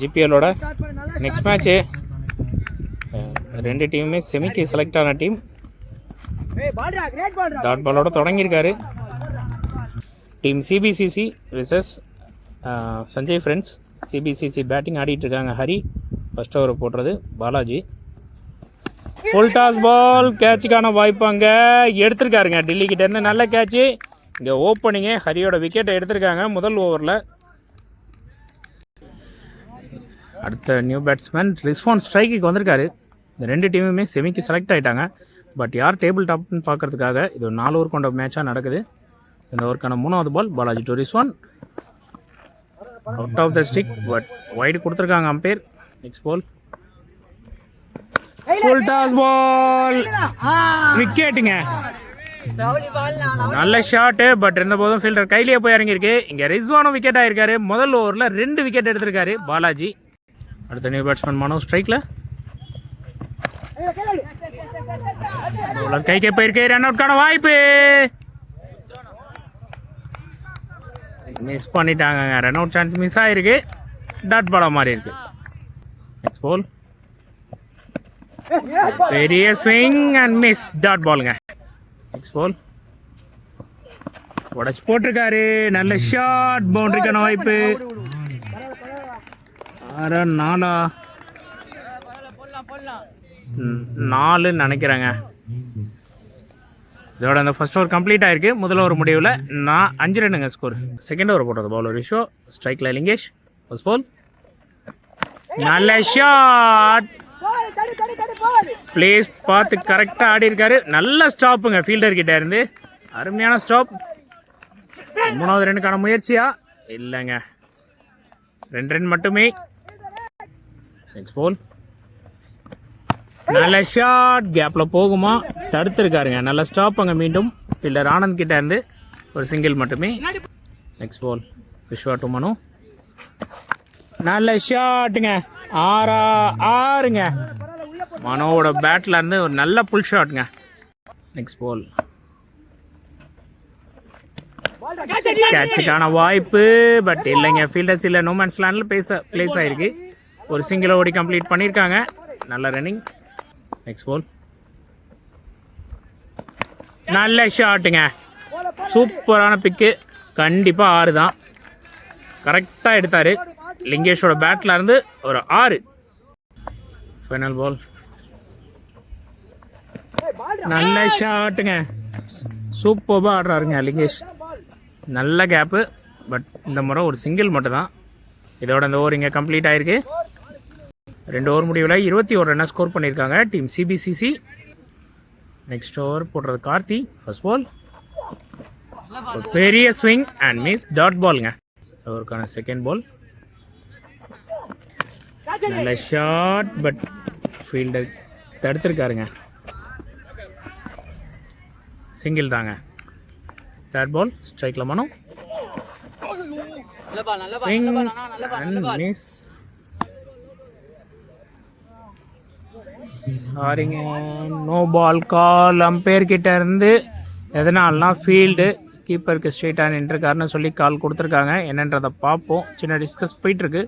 ஜிபிஎல்லோட next match ரெண்டு டீமுமே செமிக்கு செலக்ட் ஆன டீம். டாட் பாலோட தொடங்கியிருக்காரு. Team CBCC versus Sanjay friends. CBCC batting ஆடிட்டு இருக்காங்க. ஹரி ஃபர்ஸ்ட் ஓவர் போடுறது. Balaji full toss ball. கேட்சுக்கான வாய்ப்பு அங்கே எடுத்திருக்காருங்க. டெல்லி கிட்டேருந்து நல்ல கேட்சு. இங்கே ஓப்பனிங்கே ஹரியோட விக்கெட்டை எடுத்திருக்காங்க முதல் ஓவரில். அடுத்த நியூ பேட்ஸ்மேன் ரிஸ்வான் ஸ்ட்ரைக்குக்கு வந்திருக்காரு. இந்த ரெண்டு டீமுமே செமிக்கு செலக்ட் ஆகிட்டாங்க. பட் யார் டேபிள் டாப்னு பார்க்கறதுக்காக இது ஒரு 4 ஓவர் கொண்ட மேட்சாக நடக்குது. இந்த ஓவருக்கான 3வது ball. Balaji to Rizwan. Out off the stick but wide கொடுத்துருக்காங்க umpire. Next ball full toss ball. விக்கெட்டுங்க. நல்ல ஷாட்டு. பட் இருந்த போதும் ஃபீல்டர் கையிலேயே போய் இறங்கியிருக்கு. இங்கே ரிஸ்வானும் விக்கெட் ஆகிருக்காரு. முதல் ஓவரில் 2 விக்கெட் எடுத்திருக்காரு பாலாஜி. அடுத்த நியூ பேட்ஸ்மேன் மனோ ஸ்ட்ரைக்கில். கைக்கே போயிருக்கு. ரன் அவுட்கான வாய்ப்பு மிஸ் பண்ணிட்டாங்க. ரன் அவுட் சான்ஸ் மிஸ் ஆகிருக்கு. டாட் பாலா மாதிரி இருக்கு. நெக்ஸ்ட் பால் பெரிய ஸ்விங் அண்ட் மிஸ். டாட் பாலுங்க. நெக்ஸ்ட் பால் உடச்சு போட்டிருக்காரு. நல்ல ஷாட். பவுண்டரிக்கான வாய்ப்பு. 4 நினைக்கிறேங்க. இதோட அந்த ஃபர்ஸ்ட் ஓவர் கம்ப்ளீட் ஆயிருக்கு. முதல் ஓவர் முடிவில் 5 ரன்னுங்க ஸ்கோர். செகண்ட் ஓவர் போட்டது பவுலர் விஸ்வோ. ஸ்ட்ரைக்கில் லிங்கேஷ். ஃபர்ஸ்ட் பால் நல்ல ஷாட். பிளேஸ் பார்த்து கரெக்டாக ஆடி இருக்காரு. நல்ல ஸ்டாப்புங்க ஃபீல்டர் கிட்ட இருந்து. அருமையான ஸ்டாப். 3வது ரன்னுக்கான முயற்சியா இல்லைங்க. 2 ரன் மட்டுமே. நெக்ஸ்ட் பால் நல்ல ஷாட். கேப்பில் போகுமா? தடுத்துருக்காருங்க. நல்ல ஸ்டாப் அங்கே. மீண்டும் ஃபீல்டர் ஆனந்த் கிட்ட இருந்து ஒரு சிங்கிள் மட்டுமே. நெக்ஸ்ட் பால் விஸ்வா டு மனு. நல்ல ஷாட்டுங்க. 6ங்க. மனோவோட பேட்டில் இருந்து ஒரு நல்ல புல் ஷாட்டுங்க. நெக்ஸ்ட் பால் கேட்சுக்கான வாய்ப்பு பட் இல்லைங்க. ஃபீல்டர்ஸ் இல்லை. நோ மேன்ஸ் லேண்டில் பிளேஸ் ஆகிருக்கு. ஒரு சிங்கிள் ஓடி கம்ப்ளீட் பண்ணியிருக்காங்க. நல்ல ரன்னிங். நெக்ஸ்ட் பால் நல்ல ஷாட்டுங்க. சூப்பரான பிக்கு. கண்டிப்பாக 6 தான். கரெக்டாக எடுத்தார். லிங்கேஷோட பேட்டில் இருந்து ஒரு 6. ஃபைனல் பால் நல்ல ஷாட்டுங்க. சூப்பராக ஆடுறாருங்க லிங்கேஷ். நல்ல கேப்பு. பட் இந்த முறை ஒரு சிங்கிள் மட்டும் தான். இதோட இந்த ஓவர் இங்கே கம்ப்ளீட் ஆகிருக்கு. 2 ஓவர் முடிவில் 21 ரன்னை ஸ்கோர் பண்ணியிருக்காங்க டீம் சிபிசிசி. நெக்ஸ்ட் ஓவர் போடுறது கார்த்தி. ஃபர்ஸ்ட் பால் பெரிய ஸ்விங் அண்ட் மிஸ். டாட் பாலுங்க. ஓவருக்கான செகண்ட் பால் நல்ல ஷாட் பட் ஃபீல்டர் தடுத்துருக்காருங்க. சிங்கிள் தாங்க. தேர்ட் பால் ஸ்ட்ரைக்கில் மனோ. Swing and miss. சாரிங்க, நோ பால் கால். அம்பையர் கிட்ட இருந்து எதனால்னா ஃபீல்டு கீப்பருக்கு ஸ்ட்ரெயிட்டாக நின்றுருக்காருன்னு சொல்லி கால் கொடுத்துருக்காங்க. என்னன்றதை பார்ப்போம். சின்ன டிஸ்கஸ் போயிட்டுருக்கு.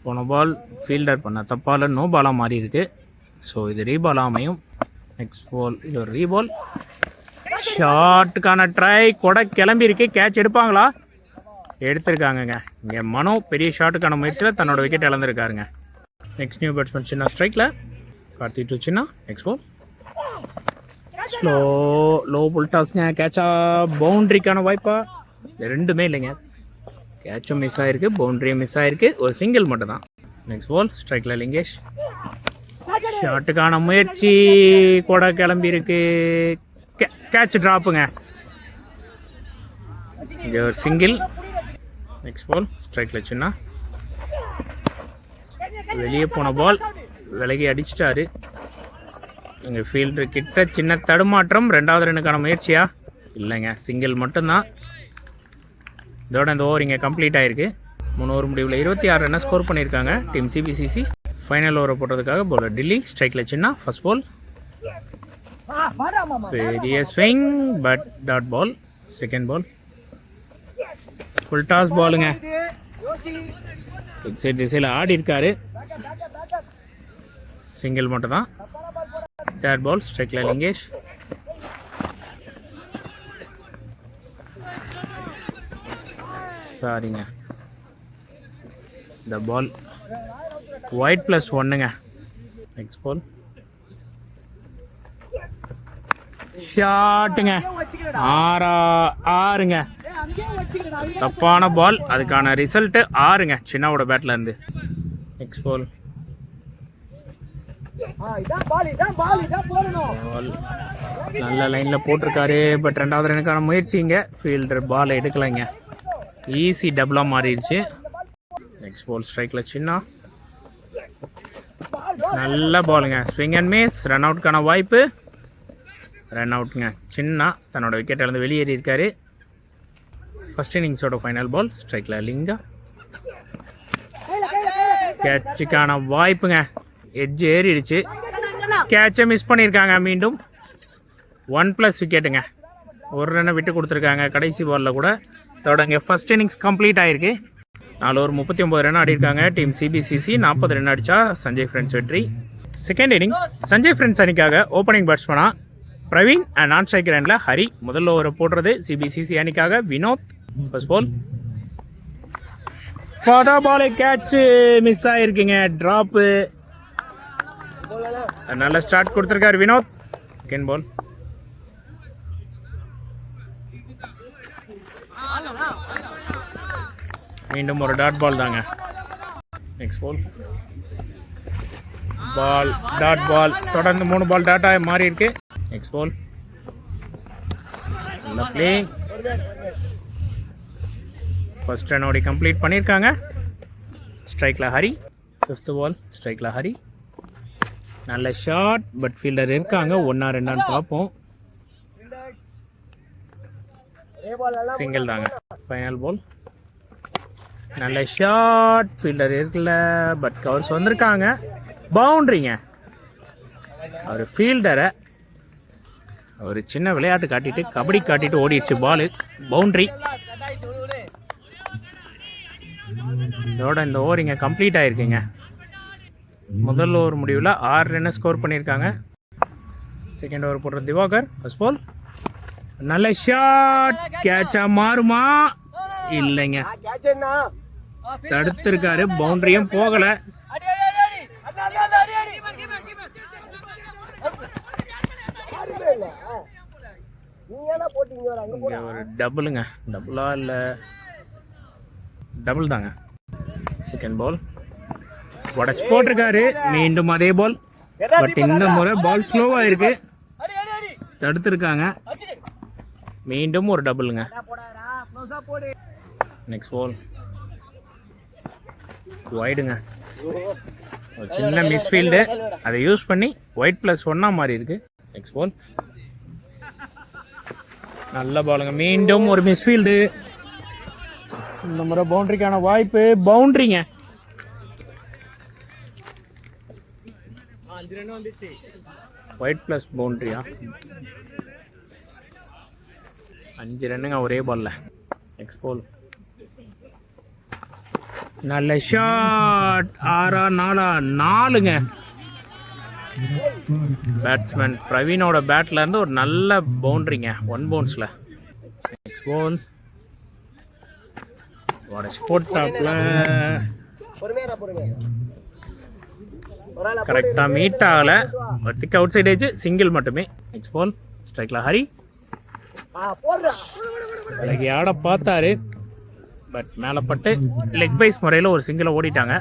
போன பால் ஃபீல்டர் பண்ண தப்பால் நோ பாலாக மாறி இருக்கு. ஸோ இது ரீபால் அமையும். நெக்ஸ்ட் பால் இது ஒரு ரீபால். ஷாட்டுக்கான ட்ரை கூட கிளம்பியிருக்கு. கேட்ச் எடுப்பாங்களா? எடுத்திருக்காங்கங்க. இங்கே மனோ பெரிய ஷாட்டுக்கான முயற்சியில் தன்னோட விக்கெட் இழந்திருக்காருங்க. நெக்ஸ்ட் நியூ பேட்ஸ்மேன் சின்ன ஸ்ட்ரைக்கில். கார்த்தி டு சின்ன. நெக்ஸ்ட் பால் லோ புல் டாஸ்ங்க. கேட்சா பவுண்ட்ரிக்கான வாய்ப்பா? ரெண்டுமே இல்லைங்க. கேட்சும் மிஸ் ஆகிருக்கு, பவுண்ட்ரியும் மிஸ் ஆகிருக்கு. ஒரு சிங்கிள் மட்டும் தான். நெக்ஸ்ட் பால் ஸ்ட்ரைக்கில் லிங்கேஷ். ஷாட்டுக்கான முயற்சி கூட கிளம்பியிருக்கு. கேட்ச் ட்ராப்புங்க. இங்கே ஒரு சிங்கிள். நெக்ஸ்ட் பால் ஸ்ட்ரைக்கில் சின்ன. வெளியே போன பால் விலகி அடிச்சிட்டாரு. இங்கே ஃபீல்டர் கிட்ட சின்ன தடுமாற்றம். 2வது ரன்னுக்கான முயற்சியா? இல்லைங்க, சிங்கிள் மட்டும்தான். இதோட இந்த ஓவர் இங்கே கம்ப்ளீட் ஆகிருக்கு. 3 ஓவர் முடிவில் 26 ரன்னை ஸ்கோர் பண்ணியிருக்காங்க டீம் சிபிசிசி. ஃபைனல் ஓவரை போடுறதுக்காக பவுலர் டில்லி. ஸ்ட்ரைக்கில் சின்ன. ஃபர்ஸ்ட் பால் பெரிய swing but dot ball. Second ball full toss பாலுங்க. எக்ஸைட் திசையில் ஆடி இருக்காரு. சிங்கிள் மட்டும் தான். தேர்ட் பால் ஸ்ட்ரைக்கில் லிங்கேஷ். சாரிங்க, இந்த பால் ஒயிட் +1ங்க. நெக்ஸ்ட் பால் ஷாட்டுங்க. 6ங்க. தப்பான பால், அதுக்கான ரிசல்ட்டு 6ங்க சின்னாவோட பேட்டில் இருந்து. நெக்ஸ்ட் பால் நல்ல லைனில் போட்டிருக்காரு. பட் 2வது ரனுக்கான முயற்சிங்க. ஃபீல்டர் பால் எடுக்கலைங்க. ஈஸி டபுளாக மாறிடுச்சு. நெக்ஸ்ட் பால் ஸ்ட்ரைக்கில் சின்னா. நல்ல பாலுங்க. Swing and miss. ரன் அவுட்கான வாய்ப்பு. ரன் அவுட்டுங்க. சின்னா தன்னோட விக்கெட் இழந்து வெளியேறி இருக்காரு. ஃபர்ஸ்ட் இன்னிங்ஸோட ஃபைனல் பால் ஸ்ட்ரைக்கில் லிங்கா. கேட்சுக்கான வாய்ப்புங்க. எட்ஜ் ஏறிடுச்சு. கேட்சை மிஸ் பண்ணியிருக்காங்க. மீண்டும் 1+ விக்கெட்டுங்க. ஒரு ரன்னை விட்டு கொடுத்துருக்காங்க கடைசி பாலில் கூட. அதோட இங்கே ஃபர்ஸ்ட் இன்னிங்ஸ் கம்ப்ளீட் ஆகிருக்கு. 4 ஓவர் 39 ரன் ஆடிருக்காங்க டீம் சிபிசிசி. 40 ரன் அடித்தா சஞ்சய் ஃப்ரெண்ட்ஸ் வெற்றி. செகண்ட் இன்னிங்ஸ் சஞ்சய் ஃப்ரெண்ட்ஸ் அணிக்காக ஓப்பனிங் பேட்ஸ்மனாக பிரவீன் அண்ட் நான் ஸ்ட்ரைக்கர் ரனில் ஹரி. முதல் ஓவரை போடுறது சிபிசிசி அணிக்காக Vinod. First ball ball catch miss ஆகிருக்குங்க. ட்ராப்பு. நல்ல ஸ்டார்ட் கொடுத்துருக்காரு வினோத். செகண்ட் பால் மீண்டும் ஒரு டாட் பால் தாங்க. Next ball dot ball. தொடர்ந்து 3 பால் டாட்டாக மாறி இருக்கு. நெக்ஸ்ட் பால் நல்ல பிளே. ஃபர்ஸ்ட் ரன் ஓடி கம்ப்ளீட் பண்ணியிருக்காங்க. ஸ்ட்ரைக்கில் ஹரி. 5th பால் ஸ்ட்ரைக்கில் ஹரி. நல்ல ஷாட். பட் ஃபீல்டர் இருக்காங்க. 1-2 பார்ப்போம். சிங்கிள் தாங்க. ஃபைனல் பால் நல்ல ஷாட். ஃபீல்டர் இருக்குல்ல. பட் கவர்ஸ் வந்திருக்காங்க. பவுண்ட்ரிங்க. அவர் ஃபீல்டரை ஒரு சின்ன விளையாட்டு காட்டிட்டு கபடி காட்டிட்டு ஓடிடுச்சு பாலு. பவுண்ட்ரி. இதோட இந்த ஓவர் இங்கே கம்ப்ளீட் ஆகிருக்குங்க. முதல் ஓவர் முடிவில் 6 ரன்னை ஸ்கோர் பண்ணியிருக்காங்க. செகண்ட் ஓவர் போடுற திவாகர். ஃபர்ஸ்ட் பால் நல்ல ஷாட். கேட்சா மாறுமா? இல்லைங்க, தடுத்திருக்காரு. பவுண்டரியும் போகல. ஒரு டபுளுங்க. டபுளா இல்ல, டபுள் தாங்க. செகண்ட் பால் உடச்சு போட்டிருக்காரு. மீண்டும் அதே பால். பட் இந்த முறை பால் ஸ்லோவா இருக்கு. தடுத்திருக்காங்க. மீண்டும் ஒரு டபுளுங்க. நெக்ஸ்ட் பால் வைடுங்க. ஒரு சின்ன மிஸ்ஃபீல்டு, அதை யூஸ் பண்ணி ஒயிட் +1 மாறி இருக்கு. நெக்ஸ்ட் பால் நல்ல பாலுங்க. மீண்டும் ஒரு மிஸ்ஃபீல்டு. இந்த முறை பவுண்டரிக்கான வாய்ப்பு. பவுண்டரிங்க. White plus பவுண்டரியா? 5 ரன்னுங்க ஒரே பால்ல. நெக்ஸ்ட் பால் நல்ல ஷாட். 6-4ங்க. பேட்ஸ்மேன் பிரவீனோட பேட்ல இருந்து ஒரு நல்ல பவுண்டரிங்க 1 பவுன்ஸ்ல. நெக்ஸ்ட் பால் ஸ்போர்ட் டாப்ல கரெக்டா மீட் ஆகல. Thick outside edge. Single மட்டுமே. நெக்ஸ்ட் பால் ஸ்ட்ரைக்ல ஹரி. விலகி ஆட பார்த்தாரு. பட் மேலே பட்டு லெக் பைஸ் முறையில் ஒரு சிங்கிளை ஓடிட்டாங்க.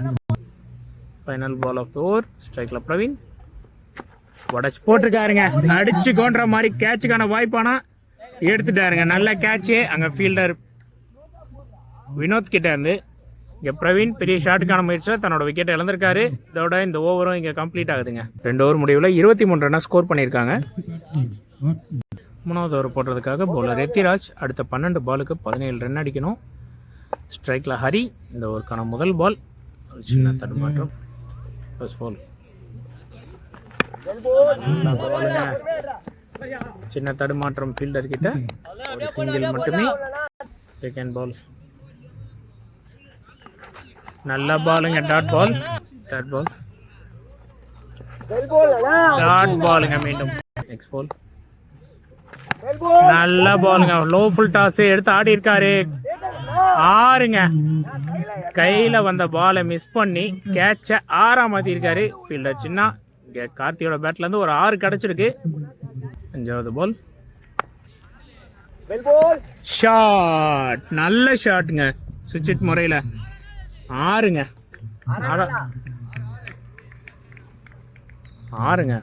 Final ball of the over ஸ்ட்ரைக்கில் பிரவீன். உடச்சு போட்டிருக்காருங்க. அடிச்சு கொன்ற மாதிரி கேட்சுக்கான வாய்ப்பானா எடுத்துட்டாருங்க. நல்ல கேட்சு. அங்கே ஃபீல்டர் வினோத் கிட்ட இருந்து. இங்கே பிரவீன் பெரிய ஷாட்டுக்கான முயற்சியில் தன்னோட விக்கெட்டை இழந்திருக்காரு. இதோட இந்த ஓவரும் இங்கே கம்ப்ளீட் ஆகுதுங்க. 2 ஓவர் முடிவில் 23 ரன்னை ஸ்கோர் பண்ணியிருக்காங்க. 3வது ஓவர் போடுறதுக்காக பவுலர் எத்திராஜ். அடுத்த 12 பாலுக்கு 17 ரன் அடிக்கணும். ஸ்ட்ரைக்கில் ஹரி. இந்த ஓவருக்கான முதல் பால். ஒரு சின்ன தடுமாற்றம். ஃபர்ஸ்ட் பால் சின்ன தடுமாற்றம் ஃபீல்டர் கிட்ட. ஒரு சிங்கிள் மட்டுமே. செகண்ட் பால் நல்ல பாலுங்க, dot ball. Third ball dot பாலுங்க. மீண்டும் நெக்ஸ்ட் பால் நல்ல பாலுங்க. லோ ஃபுல் டாஸ் எடுத்து ஆடி இருக்காரு. 6ங்க. கையில் வந்த பாலை மிஸ் பண்ணி கேட்சை 6ஆ மாற்றிருக்காரு ஃபீல்டர் சின்ன. இங்கே கார்த்தியோட பேட்லேருந்து ஒரு 6 கிடச்சிருக்கு. 5வது பால் ஷாட். நல்ல ஷாட்டுங்க சுவிட்ச் முறையில். 6ங்க. 6ங்க.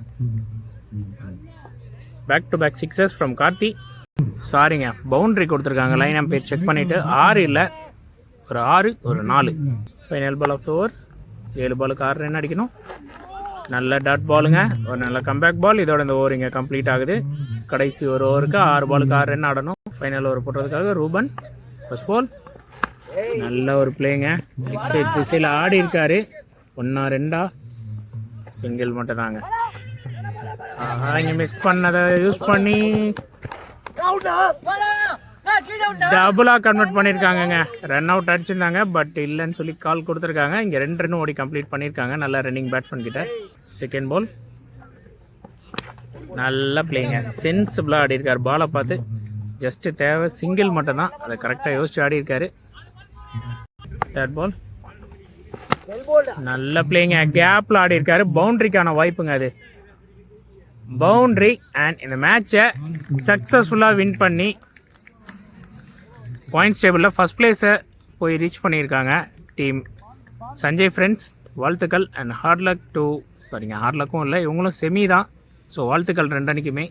Back to back 6s from Karthi. சாரிங்க, பவுண்ட்ரி கொடுத்துருக்காங்க. லைன் அம்பையர் செக் பண்ணிவிட்டு 6 இல்லை, ஒரு 6 ஒரு 4. Final ball of the over. 7 பாலுக்கு 6 ரன் அடிக்கணும். நல்ல டாட் பாலுங்க, ஒரு நல்ல கம்பேக் பால். இதோட இந்த ஓவர் இங்கே கம்ப்ளீட் ஆகுது. கடைசி ஒரு ஓவருக்கு 6 பாலுக்கு 6 ரன் ஆடணும். ஃபைனல் ஓவர் போடுறதுக்காக ரூபன் ஃபர்ஸ்ட் பால். நல்ல ஒரு பிளேங்க. லெக் சைட் திசையில் ஆடி இருக்காரு. 1 2 சிங்கிள் மட்டும் தாங்க. இங்கே மிஸ் பண்ணதை யூஸ் பண்ணி டபுளாக கன்வெர்ட் பண்ணியிருக்காங்கங்க. ரன் அவுட் அடிச்சிருந்தாங்க, பட் இல்லைன்னு சொல்லி கால் கொடுத்துருக்காங்க. இங்கே 2 ரன் ஓடி கம்ப்ளீட் பண்ணியிருக்காங்க. நல்ல ரன்னிங் பேட்ஸ்மேன் கிட்ட. செகண்ட் பால் நல்ல பிளேங்க. சென்சிபிளாக ஆடி இருக்கார். பாலை பார்த்து ஜஸ்ட்டு தேவை சிங்கிள் மட்டும் தான், அதை கரெக்டாக யோசிச்சு ஆடி இருக்காரு. தேர்ட் பால் நல்ல பிளேங்க. கேப்பில் ஆடி இருக்காரு. பவுண்ட்ரிக்கான வாய்ப்புங்க அது. பவுண்ட்ரி. அண்ட் இந்த மேட்சை சக்ஸஸ்ஃபுல்லாக வின் பண்ணி பாயிண்ட்ஸ் டேபிளில் ஃபஸ்ட் பிளேஸை போய் ரீச் பண்ணியிருக்காங்க டீம் சஞ்சய் ஃப்ரெண்ட்ஸ். வாழ்த்துக்கள். அண்ட் ஹார்ட் லக்கும் இல்லை, இவங்களும் செமி தான். ஸோ வாழ்த்துக்கள் 2 அணிக்குமே.